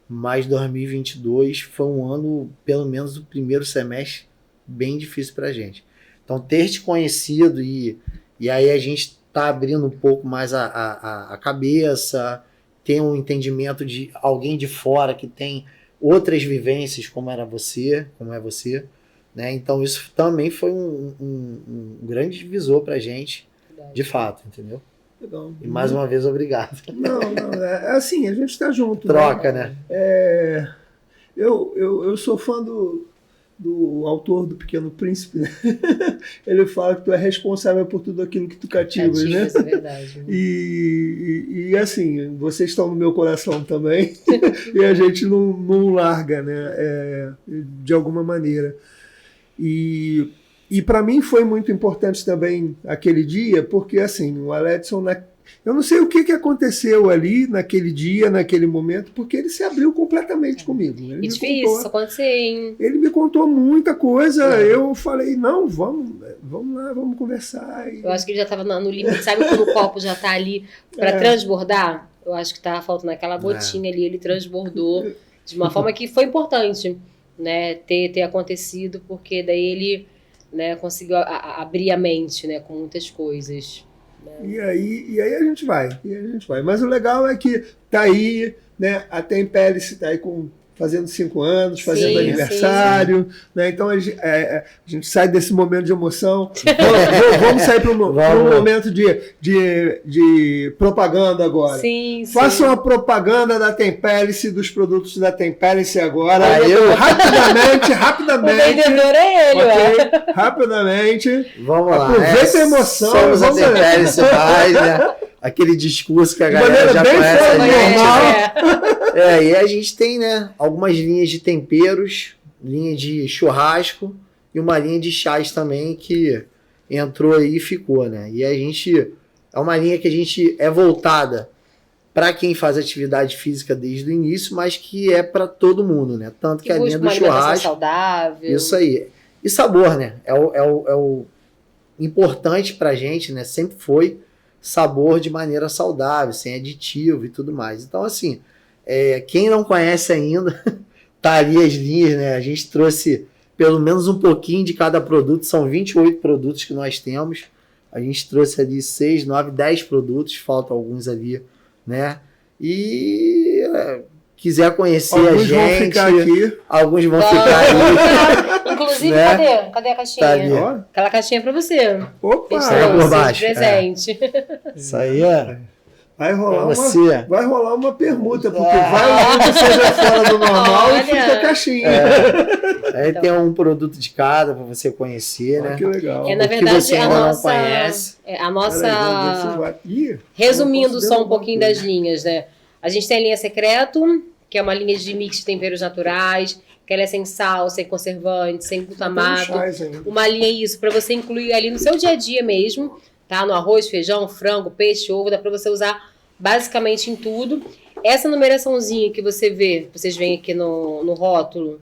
mas 2022 foi um ano, pelo menos o primeiro semestre, bem difícil para a gente. Então, ter te conhecido e aí a gente está abrindo um pouco mais a cabeça, ter um entendimento de alguém de fora que tem outras vivências, como é você, né? Então isso também foi um grande divisor pra gente, de fato, entendeu? Legal. E mais uma vez, obrigado. Não, é assim, a gente está junto. Troca, né? Eu sou fã do autor do Pequeno Príncipe, né? Ele fala que tu é responsável por tudo aquilo que tu cativas, né? É verdade. E assim, vocês estão no meu coração também, e a gente não larga, né? De alguma maneira. E para mim foi muito importante também aquele dia, porque assim, o Aledson, eu não sei o que aconteceu ali naquele dia, naquele momento, porque ele se abriu completamente comigo. É difícil isso acontecer, hein? Ele me contou muita coisa, eu falei, não, vamos lá, vamos conversar. Eu acho que ele já estava no limite, sabe quando o copo já está ali para transbordar? Eu acho que estava faltando aquela gotinha ali, ele transbordou de uma forma que foi importante, né, ter acontecido, porque daí ele, né, conseguiu abrir a mente, né, com muitas coisas. Né? E aí a gente vai. Mas o legal é que tá aí, né, a Tempélice tá aí fazendo 5 anos, fazendo aniversário, né? Então a gente sai desse momento de emoção. Vamos sair para um momento de propaganda agora. Sim. Façam a propaganda da Tempélice, dos produtos da Tempélice agora. Rapidamente. O vendedor é ele, okay? Rapidamente. Vamos lá. Aproveita a emoção. Somos a Tempélice mais, né? Aquele discurso que a galera já conhece. E a gente tem, né, algumas linhas de temperos, linha de churrasco e uma linha de chás também que entrou aí e ficou, né? E a gente é uma linha que a gente é voltada para quem faz atividade física desde o início, mas que é para todo mundo, né? Tanto que a linha do churrasco, saudável. Isso aí. E sabor, né? É o importante pra gente, né? Sempre foi sabor de maneira saudável, sem aditivo e tudo mais. Então, assim, quem não conhece ainda, tá ali as linhas, né? A gente trouxe pelo menos um pouquinho de cada produto, são 28 produtos que nós temos. A gente trouxe ali 6, 9, 10 produtos, faltam alguns ali, né? E quiser conhecer alguns a gente, vão ficar aqui. Alguns vão ficar ali. Inclusive, né? Cadê a caixinha? Tá, aquela caixinha pra você. Opa! Por baixo. Presente. Isso aí é Vai rolar, Você. vai rolar uma permuta, porque vai que seja fora do normal e fica a caixinha. Aí tem um produto de cada para você conhecer, né? Que legal. Na O que verdade, você ainda não conhece. a nossa... Peraí, vamos ver se vai. Resumindo só um pouquinho das linhas, né? A gente tem a linha Secreto, que é uma linha de mix de temperos naturais, que ela é sem sal, sem conservante, sem glutamato. Uma linha isso, para você incluir ali no seu dia a dia mesmo, tá? No arroz, feijão, frango, peixe, ovo, dá para você usar basicamente em tudo. Essa numeraçãozinha que você vê, vocês veem aqui no rótulo,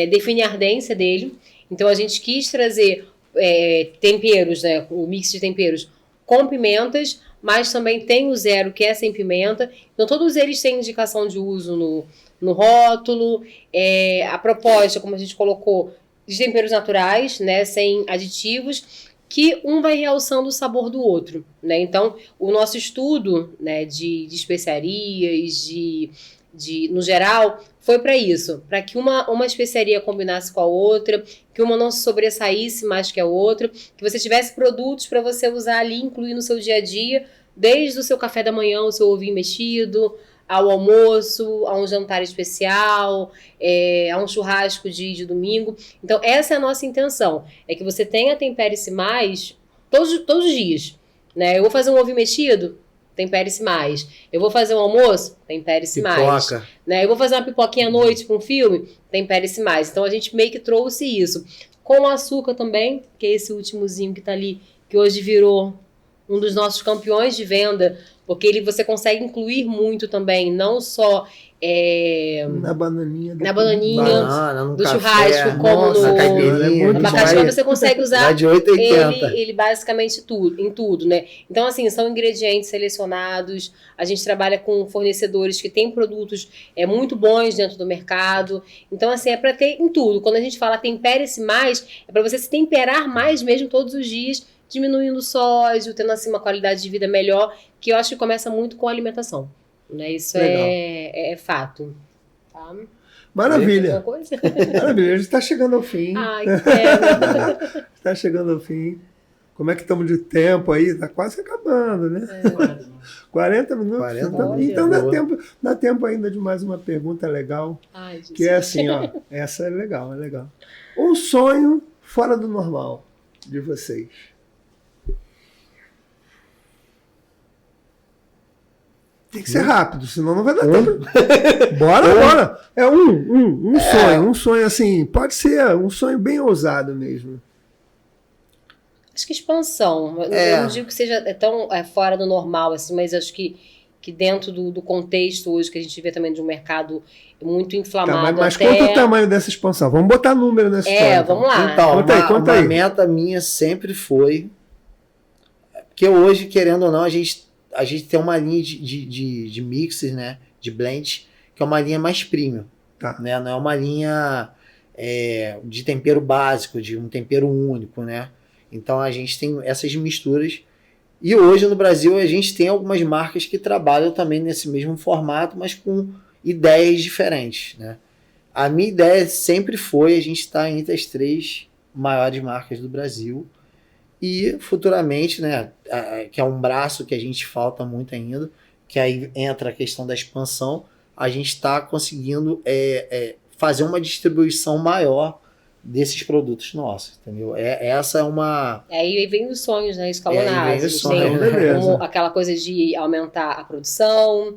define a ardência dele. Então a gente quis trazer temperos, né? O mix de temperos com pimentas, mas também tem o zero, que é sem pimenta. Então todos eles têm indicação de uso no rótulo. A proposta, como a gente colocou, de temperos naturais, né? Sem aditivos, que um vai realçando o sabor do outro, né? Então, o nosso estudo, né, de especiarias, no geral, foi para isso, para que uma especiaria combinasse com a outra, que uma não se sobressaísse mais que a outra, que você tivesse produtos para você usar ali, incluir no seu dia a dia, desde o seu café da manhã, o seu ovinho mexido, ao almoço, a um jantar especial, a um churrasco de domingo. Então, essa é a nossa intenção, é que você tenha Tempere-se Mais todos os dias, né? Eu vou fazer um ovo mexido, tempere-se mais. Eu vou fazer um almoço, tempere-se mais. Né? Eu vou fazer uma pipoquinha à noite para um filme, tempere-se mais. Então, a gente meio que trouxe isso. Com o açúcar também, que é esse últimozinho que tá ali, que hoje virou um dos nossos campeões de venda, porque você consegue incluir muito também, não só na bananinha, banana, do café, churrasco, como no abacaxi, mas você consegue usar ele basicamente em tudo, né? Então, assim, são ingredientes selecionados, a gente trabalha com fornecedores que têm produtos muito bons dentro do mercado, então, assim, é para ter em tudo. Quando a gente fala tempere-se mais, é para você se temperar mais mesmo todos os dias, diminuindo o sódio, tendo assim uma qualidade de vida melhor, que eu acho que começa muito com a alimentação. Né? Isso é fato. Tá? Maravilha. Maravilha. A gente está chegando ao fim. Ai, que pena. Está chegando ao fim. Como é que estamos de tempo aí? Está quase acabando, né? 40 minutos. 40 então dá tempo ainda de mais uma pergunta legal. Ai, Jesus. Que é assim, ó. Essa é legal, é legal. Um sonho fora do normal de vocês. Tem que ser rápido, senão não vai dar tempo. Bora. É um sonho. Um sonho assim, pode ser um sonho bem ousado mesmo. Acho que expansão. Eu não digo que seja tão fora do normal, assim, mas acho que dentro do contexto hoje que a gente vê também de um mercado muito inflamado. Mas quanto o tamanho dessa expansão? Vamos botar número nessa história. Vamos lá. Então, conta aí. A meta minha sempre foi que hoje, querendo ou não, a gente tem uma linha de mixes, né, de blends, que é uma linha mais premium. Tá. Né, não é uma linha de tempero básico, de um tempero único, né? Então a gente tem essas misturas. E hoje no Brasil a gente tem algumas marcas que trabalham também nesse mesmo formato, mas com ideias diferentes, né? A minha ideia sempre foi a gente estar entre as 3 maiores marcas do Brasil. E futuramente, né, que é um braço que a gente falta muito ainda, que aí entra a questão da expansão, a gente está conseguindo fazer uma distribuição maior desses produtos nossos, entendeu? Essa é uma... Aí vem os sonhos, né, escalonados. Como aquela coisa de aumentar a produção,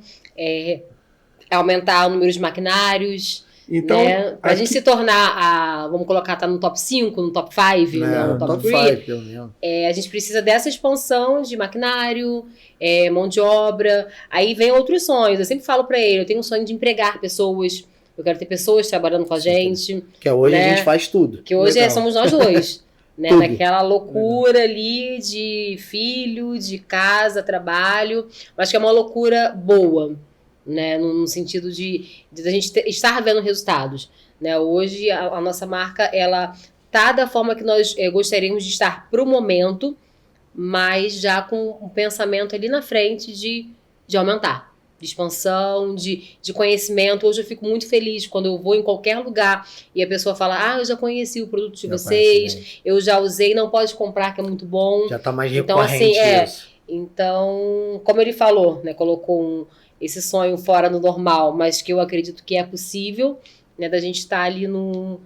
aumentar o número de maquinários... Então, né? Pra gente se tornar, vamos colocar, tá no top 5, no top 5, no top 3, pelo menos. A gente precisa dessa expansão de maquinário, mão de obra. Aí vem outros sonhos. Eu sempre falo pra ele, eu tenho um sonho de empregar pessoas, eu quero ter pessoas trabalhando com a gente. Que hoje a gente faz tudo. Que hoje somos nós dois. Né? Naquela loucura ali de filho, de casa, trabalho, mas que é uma loucura boa. Né, no sentido de a gente estar vendo resultados. Né? Hoje, a nossa marca, ela tá da forma que nós gostaríamos de estar para o momento, mas já com um pensamento ali na frente de aumentar, de expansão, de conhecimento. Hoje eu fico muito feliz quando eu vou em qualquer lugar e a pessoa fala, eu já conheci o produto de vocês, eu já usei, não pode comprar, que é muito bom. Já está mais então, recorrente assim, isso. Então, como ele falou, né, colocou esse sonho fora do normal, mas que eu acredito que é possível, né, da gente estar ali num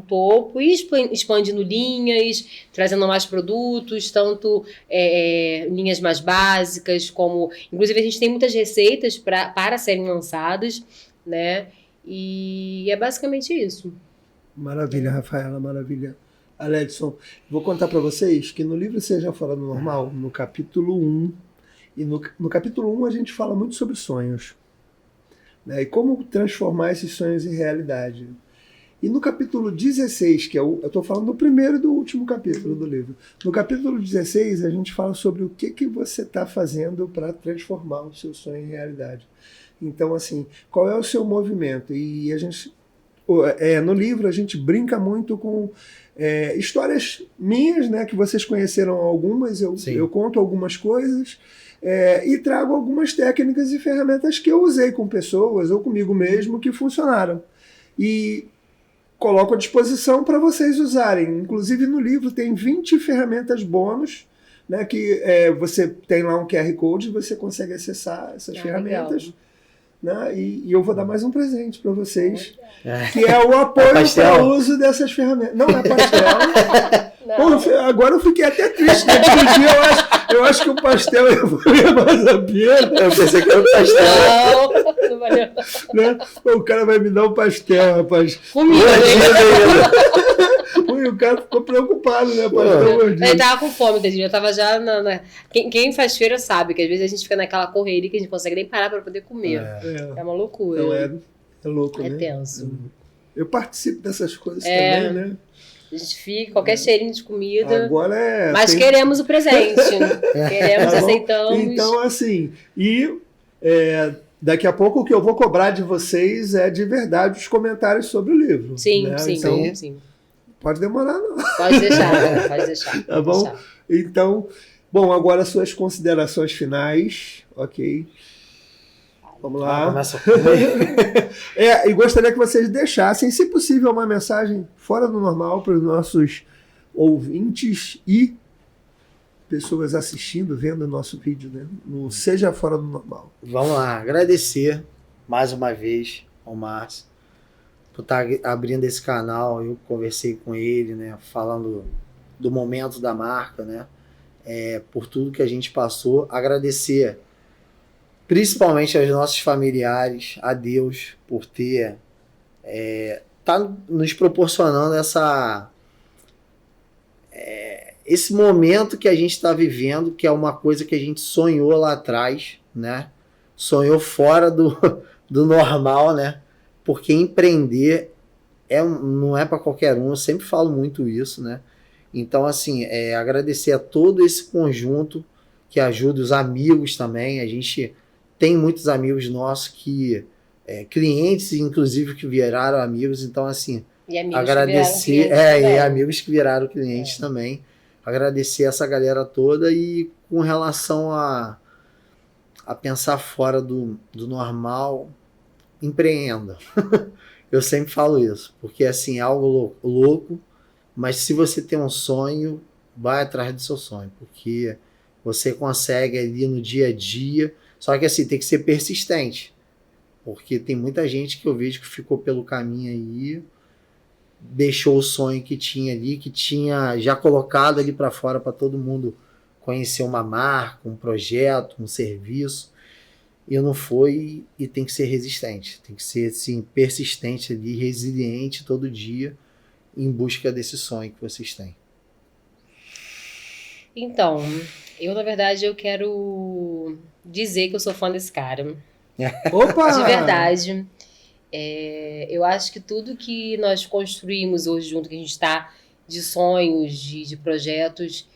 topo e expandindo linhas, trazendo mais produtos, tanto linhas mais básicas, como... Inclusive, a gente tem muitas receitas para serem lançadas, né? E é basicamente isso. Maravilha, Rafaela, maravilha. Aledson, vou contar para vocês que no livro Seja Fora do Normal, no capítulo 1, e no capítulo 1 a gente fala muito sobre sonhos, né? E como transformar esses sonhos em realidade. E no capítulo 16, que eu estou falando do primeiro e do último capítulo do livro, no capítulo 16 a gente fala sobre o que você está fazendo para transformar o seu sonho em realidade. Então, assim, qual é o seu movimento? E a gente, no livro a gente brinca muito com histórias minhas, né, que vocês conheceram algumas, eu conto algumas coisas, e trago algumas técnicas e ferramentas que eu usei com pessoas ou comigo mesmo que funcionaram. E coloco à disposição para vocês usarem. Inclusive no livro tem 20 ferramentas bônus, né, que você tem lá um QR Code e você consegue acessar essas ferramentas. Né? E eu vou dar mais um presente para vocês, que é o apoio para o uso dessas ferramentas. Não é pastel. Pô, agora eu fiquei até triste. Naquele dia eu acho que o pastel ia valer mais a pena. Eu pensei que era o pastel. Não valeu. Né? O cara vai me dar um pastel, rapaz. Comida, E o cara ficou preocupado, né? Pastel gordinho. Ele tava com fome, eu tava já Quem faz feira sabe que às vezes a gente fica naquela correria que a gente não consegue nem parar para poder comer. É uma loucura. Então é louco, né? É tenso. Eu participo dessas coisas também, né? A gente fica, qualquer cheirinho de comida. Agora mas queremos o presente. Queremos, tá aceitamos. Então, assim, daqui a pouco o que eu vou cobrar de vocês é de verdade os comentários sobre o livro. Sim, né? sim, então, sim. Pode demorar, não. Pode deixar. Tá bom? Deixar. Então, agora suas considerações finais, ok? Vamos lá. Começa a comer. E gostaria que vocês deixassem, se possível, uma mensagem fora do normal para os nossos ouvintes e pessoas assistindo, vendo o nosso vídeo, né? No Seja Fora do Normal. Vamos lá, agradecer mais uma vez ao Márcio por estar abrindo esse canal. Eu conversei com ele, né, falando do momento da marca, né, por tudo que a gente passou. Agradecer principalmente aos nossos familiares, a Deus por ter tá nos proporcionando esse momento que a gente está vivendo, que é uma coisa que a gente sonhou lá atrás, né? Sonhou fora do normal, né? Porque empreender não é para qualquer um, eu sempre falo muito isso, né? Então, assim, agradecer a todo esse conjunto que ajuda, os amigos também. A gente tem muitos amigos nossos clientes, inclusive, que viraram amigos. Então, assim, e amigos agradecer, e amigos que viraram clientes também. Agradecer essa galera toda. E com relação a pensar fora do normal, empreenda. Eu sempre falo isso, porque assim, é algo louco, mas se você tem um sonho, vai atrás do seu sonho, porque você consegue ali no dia a dia, só que assim, tem que ser persistente, porque tem muita gente que eu vejo que ficou pelo caminho aí, deixou o sonho que tinha ali, que tinha já colocado ali para fora para todo mundo conhecer uma marca, um projeto, um serviço, e não foi, e tem que ser resistente, tem que ser assim, persistente ali, resiliente todo dia em busca desse sonho que vocês têm. Então, eu na verdade eu quero dizer que eu sou fã desse cara. Opa! De verdade. Eu acho que tudo que nós construímos hoje junto, que a gente está de sonhos, de projetos,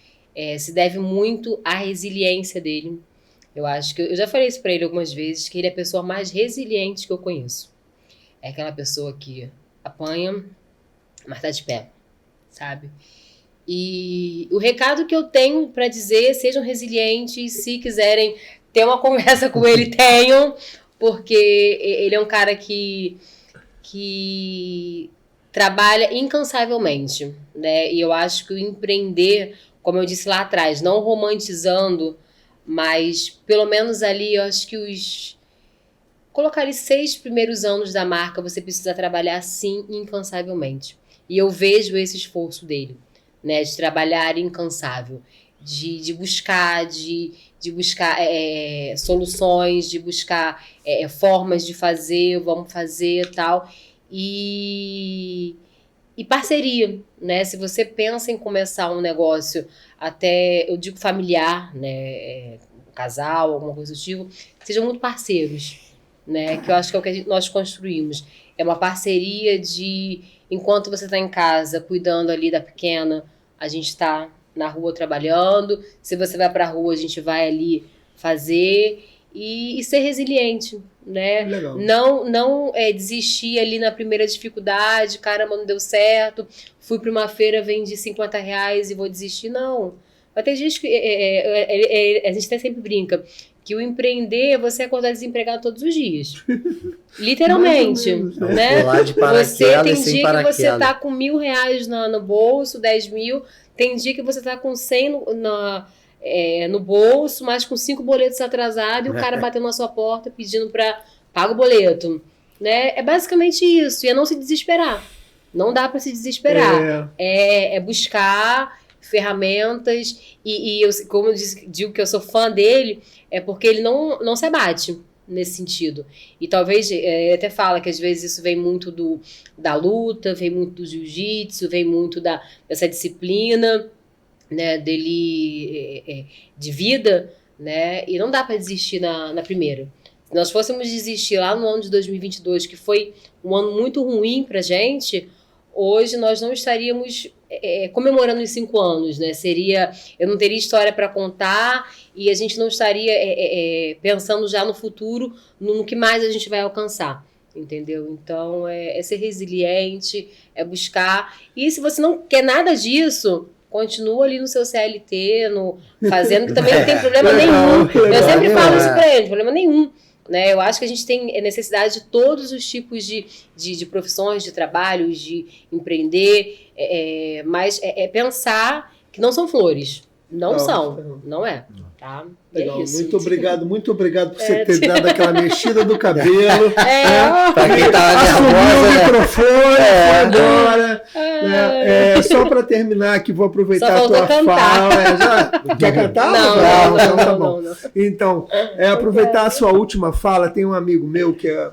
se deve muito à resiliência dele. Eu acho que eu já falei isso pra ele algumas vezes, que ele é a pessoa mais resiliente que eu conheço. É aquela pessoa que apanha, mas tá de pé, sabe? E o recado que eu tenho pra dizer, sejam resilientes, se quiserem ter uma conversa com ele, tenham, porque ele é um cara que trabalha incansavelmente, né? E eu acho que o empreender, como eu disse lá atrás, não romantizando, Mas, pelo menos ali, eu acho que colocar ali 6 primeiros anos da marca, você precisa trabalhar, sim, incansavelmente. E eu vejo esse esforço dele, né? De trabalhar incansável. De buscar soluções, de buscar formas de fazer, vamos fazer e tal. E parceria, né? Se você pensa em começar um negócio até, eu digo familiar, né? Casal, alguma coisa do tipo, sejam muito parceiros, né? Que eu acho que é o que nós construímos. É uma parceria de, enquanto você está em casa cuidando ali da pequena, a gente está na rua trabalhando. Se você vai para a rua, a gente vai ali fazer e ser resiliente, né? Legal. Não desistir ali na primeira dificuldade, caramba, não deu certo, fui para uma feira, vendi R$50 e vou desistir. Não. Vai ter gente que a gente até sempre brinca que o empreender é você acordar desempregado todos os dias. Literalmente, né? Você tem dia que você tá com R$1.000 no bolso, 10.000, tem dia que você tá com 100 no bolso, mas com 5 boletos atrasados e o cara batendo na sua porta pedindo para paga o boleto, né? É basicamente isso, e é não se desesperar. Não dá para se desesperar. É buscar ferramentas e eu, como eu digo que eu sou fã dele, é porque ele não se abate nesse sentido. E talvez, ele até fala que às vezes isso vem muito da luta, vem muito do jiu-jitsu, vem muito dessa disciplina, né, dele de vida, né, e não dá para desistir na primeira. Se nós fôssemos desistir lá no ano de 2022, que foi um ano muito ruim pra gente, hoje nós não estaríamos comemorando os 5 anos, né? Eu não teria história para contar e a gente não estaria pensando já no futuro, no que mais a gente vai alcançar, entendeu? Então, é ser resiliente, é buscar. E se você não quer nada disso, continua ali no seu CLT, fazendo, que também não tem problema nenhum. Eu sempre falo isso para ele, problema nenhum. Né? Eu acho que a gente tem necessidade de todos os tipos de profissões, de trabalhos, de empreender, mas pensar que não são flores. Não são. Não é. Tá? Legal, muito obrigado por você ter dado aquela mexida do cabelo. Pra quem tava assumiu o microfone, foi embora. Só para terminar aqui, vou aproveitar a tua fala. Quer cantar? Não. Então, aproveitar a sua última fala. Tem um amigo meu que é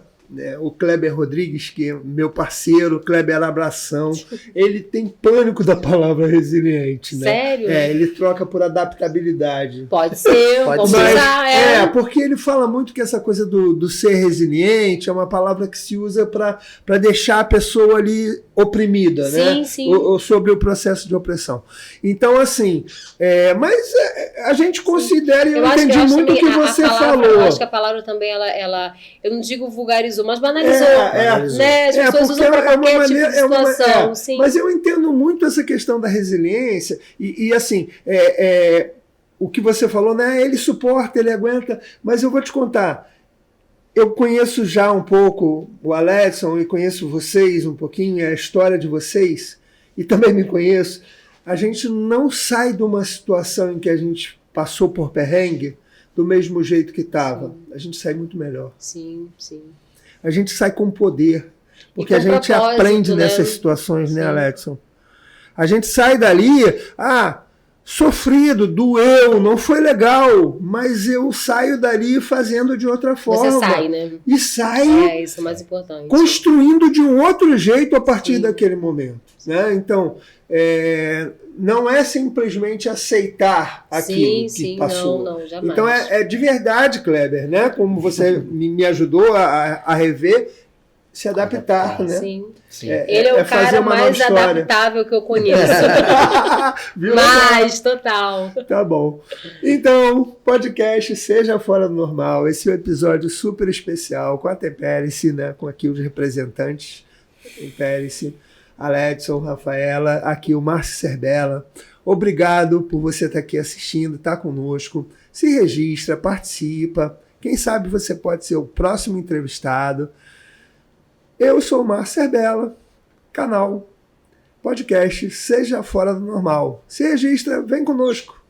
o Kleber Rodrigues, que é meu parceiro, Kleber Abração, ele tem pânico da palavra resiliente, né? Sério? Ele troca por adaptabilidade. Pode ser, vamos usar. Porque ele fala muito que essa coisa do ser resiliente é uma palavra que se usa para deixar a pessoa ali oprimida, né? Sim. Ou sobre o processo de opressão. Então, assim, mas a gente considera, e eu entendi muito o que você falou. Eu acho que a palavra também, ela eu não digo vulgarizou, mas banalizou. Né? As pessoas usam para qualquer tipo de situação. Sim. Mas eu entendo muito essa questão da resiliência e assim, o que você falou, né? Ele suporta, ele aguenta, mas eu vou te contar, eu conheço já um pouco o Aledson e conheço vocês um pouquinho, a história de vocês, e também me conheço. A gente não sai de uma situação em que a gente passou por perrengue do mesmo jeito que estava. A gente sai muito melhor. Sim. A gente sai com poder, porque a gente aprende nessas situações, né, Aledson? A gente sai dali, sofrido, doeu, não foi legal, mas eu saio dali fazendo de outra forma. Você sai, né? E sai isso é mais importante. Construindo de um outro jeito a partir daquele momento. Né? Então, não é simplesmente aceitar aquilo que passou. Não, jamais. Então, é de verdade, Kleber, né? Como você me ajudou a rever, se adaptar, né? Sim. Ele é o cara mais adaptável que eu conheço. Mas, total. Tá bom. Então, podcast Seja Fora do Normal. Esse é um episódio super especial com a Temperice, né? Com aqui os representantes. Temperice, Aledson, Rafaela, aqui o Márcio Serbella. Obrigado por você estar aqui assistindo, estar conosco. Se registra, participa. Quem sabe você pode ser o próximo entrevistado. Eu sou o Márcio Serbella, canal, podcast Seja Fora do Normal. Se registra, vem conosco.